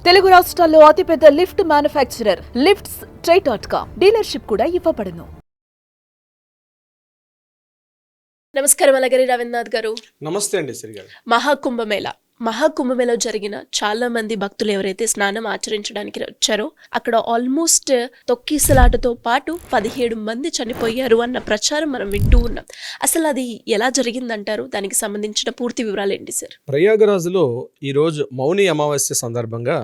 తెలుగు రాష్ట్రాల్లో అతిపెద్ద lift manufacturer lifts ట్రై.com dealership కూడా ఇవ్వబడును. నమస్కారం అలగరి రవీంద్రనాథ్ గారు. నమస్తే అండి శ్రీ గారు. మహాకుంభమేళలో జరిగిన చాలా మంది భక్తులు ఎవరైతే స్నానం ఆచరించడానికి వచ్చారో అక్కడ ఆల్మోస్ట్ తొక్కిసలాటతో పాటు 17 మంది చనిపోయారు అన్న ప్రచారం మనం వింటూ ఉన్నాం. అసలు అది ఎలా జరిగిందంటారు? దానికి సంబంధించిన పూర్తి వివరాలు ఏంటి సార్? ప్రయాగరాజులో ఈరోజు మౌని అమావాస్య సందర్భంగా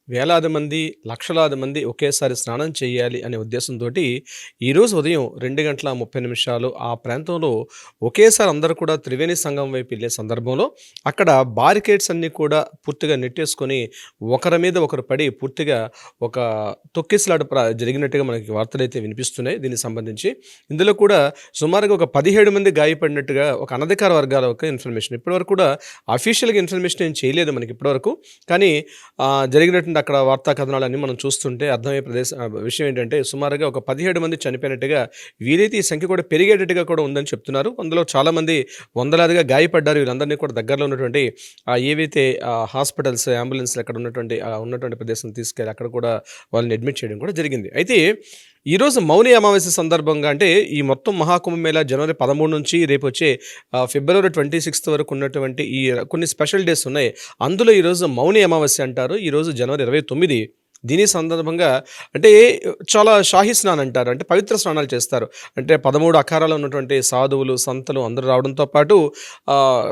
వేలాది మంది, లక్షలాది మంది ఒకేసారి స్నానం చేయాలి అనే ఉద్దేశంతో ఈరోజు ఉదయం 2:30 ఆ ప్రాంతంలో ఒకేసారి అందరూ కూడా త్రివేణి సంగమం వైపు వెళ్ళే సందర్భంలో అక్కడ బారికేడ్స్ అన్నీ కూడా పూర్తిగా నెట్టేసుకొని ఒకరి మీద ఒకరు పడి పూర్తిగా ఒక తొక్కిసలాట జరిగినట్టుగా మనకి వార్తలు అయితే వినిపిస్తున్నాయి. దీనికి సంబంధించి ఇందులో కూడా సుమారుగా ఒక 17 మంది గాయపడినట్టుగా ఒక అనధికార వర్గాల ఒక ఇన్ఫర్మేషన్. ఇప్పటివరకు కూడా అఫీషియల్గా ఇన్ఫర్మేషన్ ఏం చేయలేదు మనకి ఇప్పటివరకు. కానీ జరిగినటువంటి అక్కడ వార్తా కథనాలన్నీ మనం చూస్తుంటే అర్థమయ్యే విషయం ఏంటంటే సుమారుగా ఒక 17 మంది చనిపోయినట్టుగా, వీలైతే ఈ సంఖ్య కూడా పెరిగేటట్టుగా కూడా ఉందని చెప్తున్నారు. అందులో చాలామంది వందలాదిగా గాయపడ్డారు. వీళ్ళందరినీ కూడా దగ్గరలో ఉన్నటువంటి ఏవైతే హాస్పిటల్స్, అంబులెన్స్లు అక్కడ ఉన్నటువంటి ప్రదేశం తీసుకెళ్ళి అక్కడ కూడా వాళ్ళని అడ్మిట్ చేయడం కూడా జరిగింది. అయితే ఈరోజు మౌని అమావాస్య సందర్భంగా అంటే ఈ మొత్తం మహాకుంభమేళా జనవరి 13 నుంచి రేపు వచ్చే ఫిబ్రవరి 26 వరకు ఉన్నటువంటి ఈ కొన్ని స్పెషల్ డేస్ ఉన్నాయి. అందులో ఈరోజు మౌని అమావాస్య అంటారు. ఈరోజు జనవరి 29. దీని సందర్భంగా అంటే చాలా షాహీ స్నానం అంటారు, అంటే పవిత్ర స్నానాలు చేస్తారు. అంటే 13 అఖారాలు ఉన్నటువంటి సాధువులు, సంతలు అందరూ రావడంతో పాటు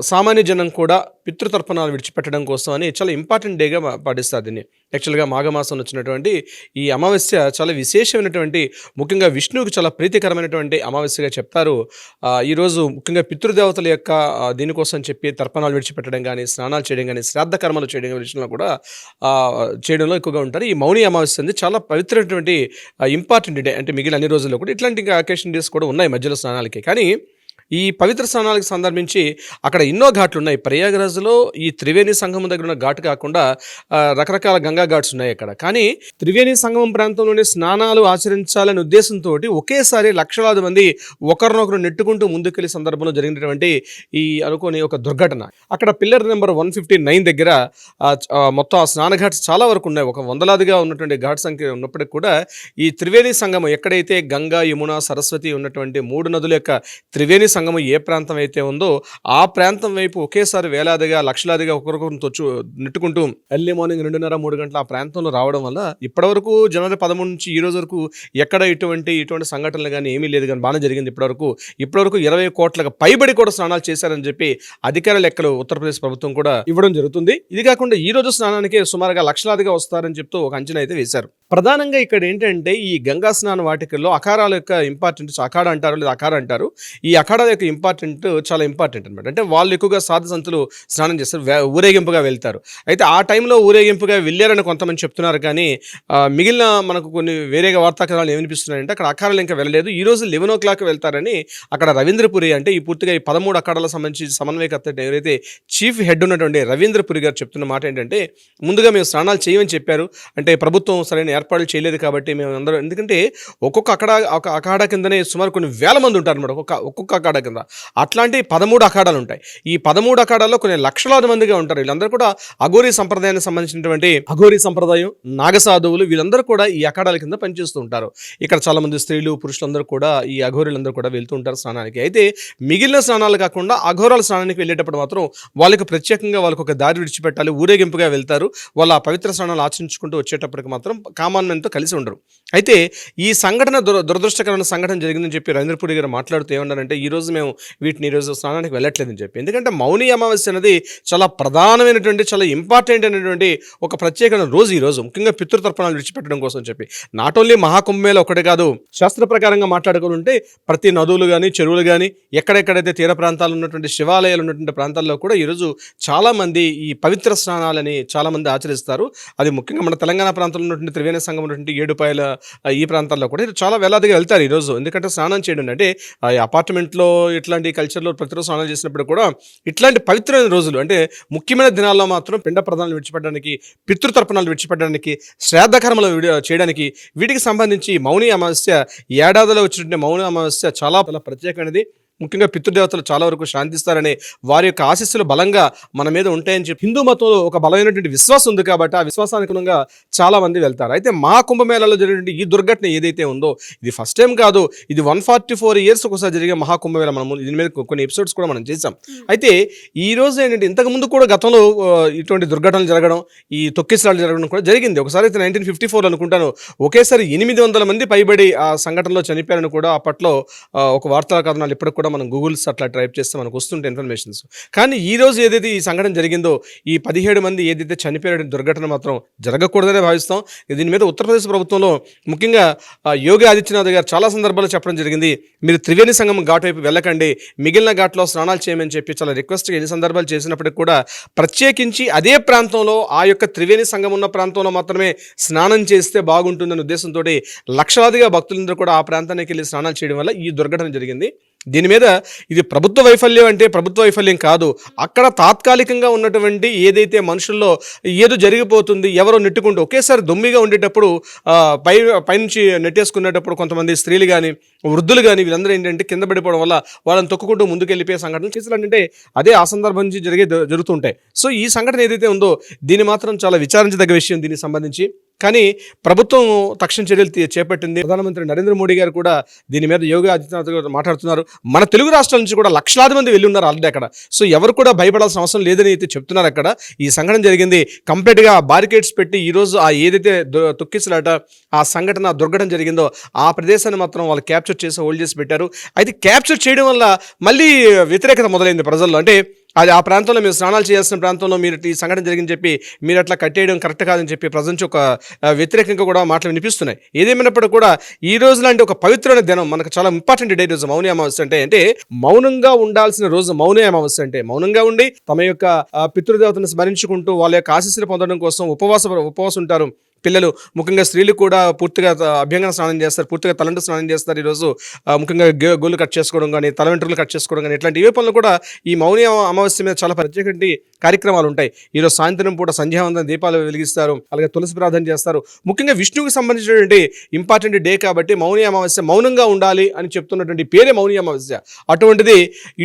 సామాన్య జనం కూడా పితృతర్పణాలు విడిచిపెట్టడం కోసం అని చాలా ఇంపార్టెంట్ డేగా పాటిస్తారు దీన్ని. యాక్చువల్గా మాఘమాసం వచ్చినటువంటి ఈ అమావాస్య చాలా విశేషమైనటువంటి, ముఖ్యంగా విష్ణువుకి చాలా ప్రీతికరమైనటువంటి అమావాస్యగా చెప్తారు. ఈరోజు ముఖ్యంగా పితృదేవతల యొక్క దీనికోసం చెప్పి తర్పణాలు విడిచిపెట్టడం కానీ, స్నానాలు చేయడం కానీ, శ్రాద్ధ కర్మలు చేయడం విషయంలో కూడా చేయడంలో ఎక్కువగా ఉంటారు. ఈ మౌని అమావాస్య అనేది చాలా పవిత్రమైనటువంటి ఇంపార్టెంట్ డే. అంటే మిగిలిన అన్ని రోజుల్లో కూడా ఇట్లాంటి అకేషన్ డేస్ కూడా ఉన్నాయి మధ్యలో స్నానాలకి. కానీ ఈ పవిత్ర స్నానాలకు సందర్భించి అక్కడ ఎన్నో ఘాట్లు ఉన్నాయి. ప్రయాగరాజ్లో ఈ త్రివేణి సంగమం దగ్గర ఉన్న ఘాటు కాకుండా రకరకాల గంగా ఘాట్స్ ఉన్నాయి అక్కడ. కానీ త్రివేణి సంగమం ప్రాంతంలోనే స్నానాలు ఆచరించాలనే ఉద్దేశంతో ఒకేసారి లక్షలాది మంది ఒకరినొకరు నెట్టుకుంటూ ముందుకెళ్లే సందర్భంలో జరిగినటువంటి ఈ అనుకోని ఒక దుర్ఘటన. అక్కడ పిల్లర్ నెంబర్ 159 దగ్గర మొత్తం ఆ స్నాన ఘాట్స్ చాలా వరకు ఉన్నాయి. ఒక వందలాదిగా ఉన్నటువంటి ఘాట్ సంఖ్య ఉన్నప్పటికీ కూడా ఈ త్రివేణి సంగమం ఎక్కడైతే గంగా, యమున, సరస్వతి ఉన్నటువంటి 3 నదుల యొక్క త్రివేణి సంగమం ఏ ప్రాంతం అయితే ఉందో ఆ ప్రాంతం వైపు ఒకేసారి వేలాదిగా, లక్షలాదిగా ఒకరికొకరు నెట్టుకుంటూ ఎర్లీ మార్నింగ్ 2:30-3 గంటల ఆ ప్రాంతంలో రావడం వల్ల ఇప్పటివరకు జనవరి 13 నుంచి ఈ రోజు వరకు ఎక్కడ ఇటువంటి సంఘటనలు కానీ ఏమీ లేదు. కానీ బాగానే జరిగింది. ఇప్పటివరకు 20 కోట్లకు పైబడి కూడా స్నానాలు చేశారని చెప్పి అధికార లెక్కలు ఉత్తరప్రదేశ్ ప్రభుత్వం కూడా ఇవ్వడం జరుగుతుంది. ఇది కాకుండా ఈ రోజు స్నానానికి సుమారుగా లక్షలాదిగా వస్తారని చెప్తూ ఒక అంచనా అయితే వేశారు. ప్రధానంగా ఇక్కడ ఏంటంటే ఈ గంగా స్నాన వాటికల్లో అఖారాల యొక్క ఇంపార్టెంట్, అఖాడ అంటారు లేదా అఖాడ అంటారు. ఈ అఖాడాల యొక్క చాలా ఇంపార్టెంట్ అనమాట. అంటే వాళ్ళు ఎక్కువగా సాధు సంతులు స్నానం చేస్తారు, ఊరేగింపుగా వెళ్తారు. అయితే ఆ టైంలో ఊరేగింపుగా వెళ్ళారని కొంతమంది చెప్తున్నారు. కానీ మిగిలిన మనకు కొన్ని వేరేగా వార్తాకథనాలు ఏమనిపిస్తున్నాయంటే అక్కడ అఖాడాలు ఇంకా వెళ్ళలేదు. ఈ రోజు 11 o'clock వెళ్తారని అక్కడ రవీంద్రపురి, అంటే ఈ పూర్తిగా ఈ 13 అఖాడాలకు సంబంధించి సమన్వయకర్త ఎవరైతే చీఫ్ హెడ్ ఉన్నటువంటి రవీంద్రపురి గారు చెప్తున్న మాట ఏంటంటే ముందుగా మేము స్నానాలు చేయమని చెప్పారు. అంటే ప్రభుత్వం సరైన ఏర్పాట్లు చేయలేదు కాబట్టి మేము అందరం, ఎందుకంటే ఒక్కొక్క అఖాడా కిందనే సుమారు కొన్ని వేల మంది ఉంటారు అన్నమాట ఒక్కొక్క అఖాడా కింద. అట్లాంటి 13 అఖాడాలు ఉంటాయి. ఈ 13 అఖాడాల్లో కొన్ని లక్షలాది మందిగా ఉంటారు. వీళ్ళందరూ కూడా అఘోరీ సంప్రదాయానికి సంబంధించినటువంటి అఘోరీ సంప్రదాయం, నాగసాధువులు వీళ్ళందరూ కూడా ఈ అఖాడాల కింద పనిచేస్తూ ఉంటారు. ఇక్కడ చాలా మంది స్త్రీలు, పురుషులందరూ కూడా ఈ అఘోరీలందరూ కూడా వెళ్తూ ఉంటారు స్నానానికి. అయితే మిగిలిన స్నానాలు కాకుండా అఘోరాల స్నానానికి వెళ్ళేటప్పుడు మాత్రం వాళ్ళకి ప్రత్యేకంగా వాళ్ళకి ఒక దారి విడిచిపెట్టాలి, ఊరేగింపుగా వెళ్తారు. వాళ్ళు ఆ పవిత్ర స్నానాలు ఆచరించుకుంటూ వచ్చేటప్పటికి మాత్రం కామన్మెన్తో కలిసి ఉండరు. అయితే ఈ సంఘటన దురదృష్టకరమైన సంఘటన జరిగిందని చెప్పి రవీంద్రపురి గారు మాట్లాడుతూ ఏమన్నారంటే ఈరోజు మేము ఈరోజు స్నానానికి వెళ్ళట్లేదని చెప్పి. ఎందుకంటే మౌని అమావాస్య అనేది చాలా ప్రధానమైనటువంటి, చాలా ఇంపార్టెంట్ అయినటువంటి ఒక ప్రత్యేకమైన రోజు ఈరోజు, ముఖ్యంగా పితృతర్పణాలు విడిచిపెట్టడం కోసం చెప్పి. నాట్ ఓన్లీ మహాకుంభమేళ ఒకటే కాదు, శాస్త్ర ప్రకారంగా మాట్లాడుకుంటే ప్రతి నదులు కానీ, చెరువులు కానీ, ఎక్కడెక్కడైతే తీర ప్రాంతాలు ఉన్నటువంటి శివాలయాలు ఉన్నటువంటి ప్రాంతాల్లో కూడా ఈరోజు చాలామంది ఈ పవిత్ర స్నానాలని చాలామంది ఆచరిస్తారు. అది ముఖ్యంగా మన తెలంగాణ ప్రాంతంలో ఉన్నటువంటి త్రివేణి సంగమం ఉన్నటువంటి ఏడుపాయల ఈ ప్రాంతాల్లో కూడా చాలా వేలాదిగా వెళ్తారు ఈరోజు. ఎందుకంటే స్నానం చేయడం అంటే అపార్ట్మెంట్లో ఇట్లాంటి కల్చర్లో ప్రతిరోజు స్నానం చేసినప్పుడు కూడా ఇట్లాంటి పవిత్రమైన రోజులు, అంటే ముఖ్యమైన దినాల్లో మాత్రం పిండ ప్రదానాలు విడిచిపెట్టడానికి, పితృతర్పణాలు విడిచిపెట్టడానికి, శ్రాద్ధ కర్మలు చేయడానికి, వీటికి సంబంధించి మౌని అమావాస్య, ఏడాదిలో వచ్చినటువంటి మౌని అమావాస్య చాలా ప్రత్యేకమైనది. ముఖ్యంగా పితృదేవతలు చాలా వరకు శాంతిస్తారని, వారి యొక్క ఆశీస్సులు బలంగా మన మీద ఉంటాయని చెప్పి హిందూ మతంలో ఒక బలమైనటువంటి విశ్వాసం ఉంది కాబట్టి ఆ విశ్వాసానుగుణంగా చాలా మంది వెళ్తారు. అయితే మహాకుంభమేళాలో జరిగినటువంటి ఈ దుర్ఘటన ఏదైతే ఉందో ఇది ఫస్ట్ టైం కాదు, ఇది 144 years ఒకసారి జరిగే మహాకుంభమేళ. మనము దీని మీద కొన్ని ఎపిసోడ్స్ కూడా మనం చేసాం. అయితే ఈ రోజు ఏంటంటే ఇంతకు ముందు కూడా గతంలో ఇటువంటి దుర్ఘటనలు జరగడం, ఈ తొక్కిసలాటలు జరగడం కూడా జరిగింది. ఒకసారి అయితే 1954 అనుకుంటాను, ఒకేసారి 800 మంది పైబడి ఆ సంఘటనలో చనిపోయారని కూడా అప్పట్లో ఒక వార్తా కథనాలు ఇప్పటికి కూడా మనం గూగుల్స్ అట్లా టైప్ చేస్తే మనకు వస్తుంటే ఇన్ఫర్మేషన్స్. కానీ ఈ రోజు ఏదైతే ఈ సంఘటన జరిగిందో, ఈ 17 మంది ఏదైతే చనిపోయారో దుర్ఘటన మాత్రం జరగకూడదనే భావిస్తాం. దీని మీద ఉత్తరప్రదేశ్ ప్రభుత్వంలో ముఖ్యంగా యోగి ఆదిత్యనాథ్ గారు చాలా సందర్భాల్లో చెప్పడం జరిగింది, మీరు త్రివేణి సంగమం ఘాట్ వైపు వెళ్ళకండి, మిగిలిన ఘాట్లో స్నానాలు చేయమని చెప్పి చాలా రిక్వెస్ట్ ఎన్ని సందర్భాలు చేసినప్పటికీ కూడా ప్రత్యేకించి అదే ప్రాంతంలో ఆ యొక్క త్రివేణి సంగమం ఉన్న ప్రాంతంలో మాత్రమే స్నానం చేస్తే బాగుంటుందనే ఉద్దేశంతో లక్షలాదిగా భక్తులందరూ కూడా ఆ ప్రాంతానికి వెళ్ళి స్నానాలు చేయడం వల్ల ఈ దుర్ఘటన జరిగింది. దీని మీద ఇది ప్రభుత్వ వైఫల్యం అంటే ప్రభుత్వ వైఫల్యం కాదు, అక్కడ తాత్కాలికంగా ఉన్నటువంటి ఏదైతే మనుషుల్లో ఏదో జరిగిపోతుంది, ఎవరో నెట్టుకుంటూ ఒకేసారి దొమ్మిగా ఉండేటప్పుడు పైనుంచి నెట్టేసుకునేటప్పుడు కొంతమంది స్త్రీలు కానీ వృద్ధులు కానీ వీళ్ళందరూ ఏంటంటే కింద పడిపోవడం వల్ల వాళ్ళని తొక్కుకుంటూ ముందుకెళ్ళిపోయే సంఘటనలు చేసాలంటే అదే ఆ సందర్భం నుంచి జరుగుతుంటాయి. సో ఈ సంఘటన ఏదైతే ఉందో దీన్ని మాత్రం చాలా విచారించదగ్గ విషయం దీనికి సంబంధించి. కానీ ప్రభుత్వం తక్షణ చర్యలు చేపట్టింది. ప్రధానమంత్రి నరేంద్ర మోడీ గారు కూడా దీని మీద యోగి ఆదిత్యనాథ్ గారు మాట్లాడుతున్నారు. మన తెలుగు రాష్ట్రాల నుంచి కూడా లక్షలాది మంది వెళ్ళి ఉన్నారు ఆల్రెడీ అక్కడ. సో ఎవరు కూడా భయపడాల్సిన అవసరం లేదని అయితే చెప్తున్నారు. అక్కడ ఈ సంఘటన జరిగింది, కంప్లీట్గా బారికేడ్స్ పెట్టి ఈరోజు ఆ ఏదైతే తొక్కిసలాట ఆ సంఘటన దుర్ఘటన జరిగిందో ఆ ప్రదేశాన్ని మాత్రం వాళ్ళు క్యాప్చర్ చేసి హోల్డ్ చేసి పెట్టారు. అయితే క్యాప్చర్ చేయడం వల్ల మళ్ళీ వ్యతిరేకత మొదలైంది ప్రజల్లో. అంటే అది ఆ ప్రాంతంలో మీరు స్నానాలు చేయాల్సిన ప్రాంతంలో మీరు ఈ సంఘటన జరిగిందని చెప్పి మీరు అట్లా కట్టేయడం కరెక్ట్ కాదని చెప్పి ప్రజల నుంచి ఒక వ్యతిరేకంగా కూడా మాటలు వినిపిస్తున్నాయి. ఏదేమైనప్పుడు కూడా ఈ రోజు లాంటి ఒక పవిత్రమైన దినం, మనకు చాలా ఇంపార్టెంట్ డే రోజు మౌని అమావాస్య అంటే మౌనంగా ఉండాల్సిన రోజు మౌని అమావాస్య. అంటే మౌనంగా ఉండి తమ యొక్క పితృదేవతను స్మరించుకుంటూ వాళ్ళ యొక్క ఆశీస్సులు పొందడం కోసం ఉపవాసం ఉంటారు. పిల్లలు ముఖ్యంగా స్త్రీలు కూడా పూర్తిగా అభ్యంగన స్నానం చేస్తారు, పూర్తిగా తలంటు స్నానం చేస్తారు. ఈరోజు ముఖ్యంగా గోళ్ళు కట్ చేసుకోవడం కానీ తల వెంట్రుకలు కట్ చేసుకోవడం కానీ ఇట్లాంటి ఏ పనులు కూడా ఈ మౌని అమావాస్య మీద చాలా ప్రత్యేకమైన కార్యక్రమాలు ఉంటాయి. ఈరోజు సాయంత్రం పూట సంధ్యావందన దీపాలు వెలిగిస్తారు, అలాగే తులసి ప్రార్థన చేస్తారు. ముఖ్యంగా విష్ణువుకి సంబంధించినటువంటి ఇంపార్టెంట్ డే కాబట్టి మౌని అమావాస్య మౌనంగా ఉండాలి అని చెప్తున్నటువంటి పేరే మౌని అమావాస్య. అటువంటిది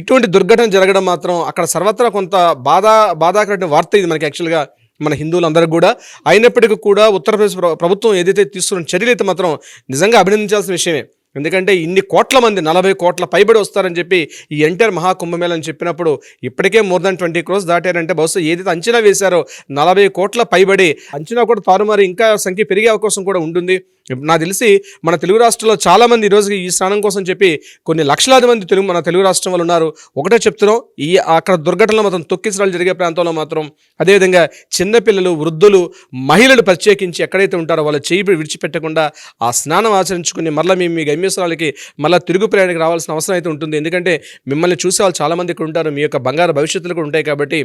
ఇటువంటి దుర్ఘటన జరగడం మాత్రం అక్కడ సర్వత్రా కొంత బాధాకరమైన వార్త ఇది మనకి యాక్చువల్గా మన హిందువులందరికీ కూడా. అయినప్పటికీ కూడా ఉత్తరప్రదేశ్ ప్రభుత్వం ఏదైతే తీసుకున్న చర్యలు అయితే మాత్రం నిజంగా అభినందించాల్సిన విషయమే. ఎందుకంటే ఇన్ని కోట్ల మంది 40 కోట్ల పైబడి వస్తారని చెప్పి ఈ ఎంటైర్ మహాకుంభమేళ అని చెప్పినప్పుడు ఇప్పటికే మోర్ దాన్ 20 crores దాటారంటే బహుశా ఏదైతే అంచనా వేశారో 40 కోట్ల పైబడి అంచనా కూడా తారుమారి ఇంకా సంఖ్య పెరిగే అవకాశం కూడా ఉంటుంది. నాకు తెలిసి మన తెలుగు రాష్ట్రంలో చాలా మంది ఈరోజు ఈ స్నానం కోసం చెప్పి కొన్ని లక్షలాది మంది మన తెలుగు రాష్ట్రం వాళ్ళు ఉన్నారు. ఒకటే చెప్తున్నాం, ఈ అక్కడ దుర్ఘటనలు మాత్రం తొక్కిసలాలు జరిగే ప్రాంతంలో మాత్రం అదేవిధంగా చిన్నపిల్లలు వృద్ధులు మహిళలు ప్రత్యేకించి ఎక్కడైతే ఉంటారో వాళ్ళు చేయి విడిచిపెట్టకుండా ఆ స్నానం ఆచరించుకుని మళ్ళీ మీ గమ్యస్థలాలకి మళ్ళీ తిరుగు ప్రయాణానికి రావాల్సిన అవసరం అయితే ఉంటుంది. ఎందుకంటే మిమ్మల్ని చూసే వాళ్ళు చాలామంది ఇక్కడ ఉంటారు, మీ యొక్క బంగారు భవిష్యత్తులు కూడా ఉంటాయి. కాబట్టి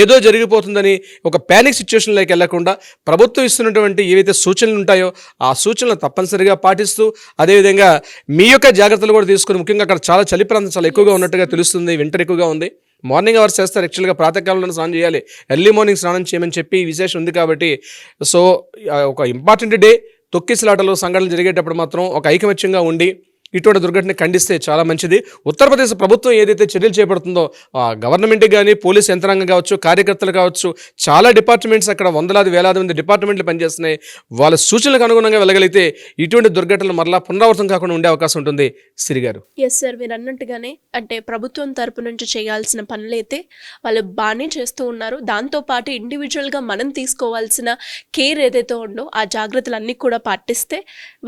ఏదో జరిగిపోతుందని ఒక ప్యానిక్ సిచ్యువేషన్లోకి వెళ్లకుండా ప్రభుత్వం ఇస్తున్నటువంటి ఏవైతే సూచనలు ఉంటాయో ఆ సూచనలు తప్పనిసరిగా పాటిస్తూ అదేవిధంగా మీ యొక్క జాగ్రత్తలు కూడా తీసుకుని, ముఖ్యంగా అక్కడ చాలా చలి ప్రాంతం చాలా ఎక్కువగా ఉన్నట్టుగా తెలుస్తుంది, వింటర్ ఎక్కువగా ఉంది. మార్నింగ్ అవర్స్ చేస్తారు, యాక్చువల్గా ప్రాతకాలంలో స్నానం చేయాలి, ఎర్లీ మార్నింగ్ స్నానం చేయమని చెప్పి విశేషం ఉంది. కాబట్టి సో ఒక ఇంపార్టెంట్ డే తొక్కిసలాటలో సంఘటనలు జరిగేటప్పుడు మాత్రం ఒక ఐకమత్యంగా ఉండి ఇటువంటి దుర్ఘటన ఖండిస్తే చాలా మంచిది. ఉత్తరప్రదేశ్ ప్రభుత్వం ఏదైతే చర్యలు చేపడుతుందో గవర్నమెంట్కి కానీ పోలీస్ యంత్రాంగం కావచ్చు, కార్యకర్తలు కావచ్చు, చాలా డిపార్ట్మెంట్స్ అక్కడ వందలాది వేలాది మంది డిపార్ట్మెంట్లు పనిచేస్తున్నాయి. వాళ్ళ సూచనలకు అనుగుణంగా వెళ్ళగలిగితే ఇటువంటి దుర్ఘటనలు మరలా పునరావృతం కాకుండా ఉండే అవకాశం ఉంటుంది. సిరి గారు. ఎస్ సార్, మీరు అన్నట్టుగానే అంటే ప్రభుత్వం తరపు నుంచి చేయాల్సిన పనులైతే వాళ్ళు బాగానే చేస్తూ ఉన్నారు. దాంతోపాటు ఇండివిజువల్గా మనం తీసుకోవాల్సిన కేర్ ఏదైతే ఉందో ఆ జాగ్రత్తలన్నీ కూడా పాటిస్తే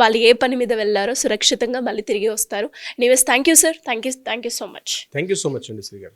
వాళ్ళు ఏ పని మీద వెళ్ళారో సురక్షితంగా మళ్ళీ తిరిగి వస్తారు. Anyways thank you sir, thank you so much. Thank you so much అండి శ్రీ గారు.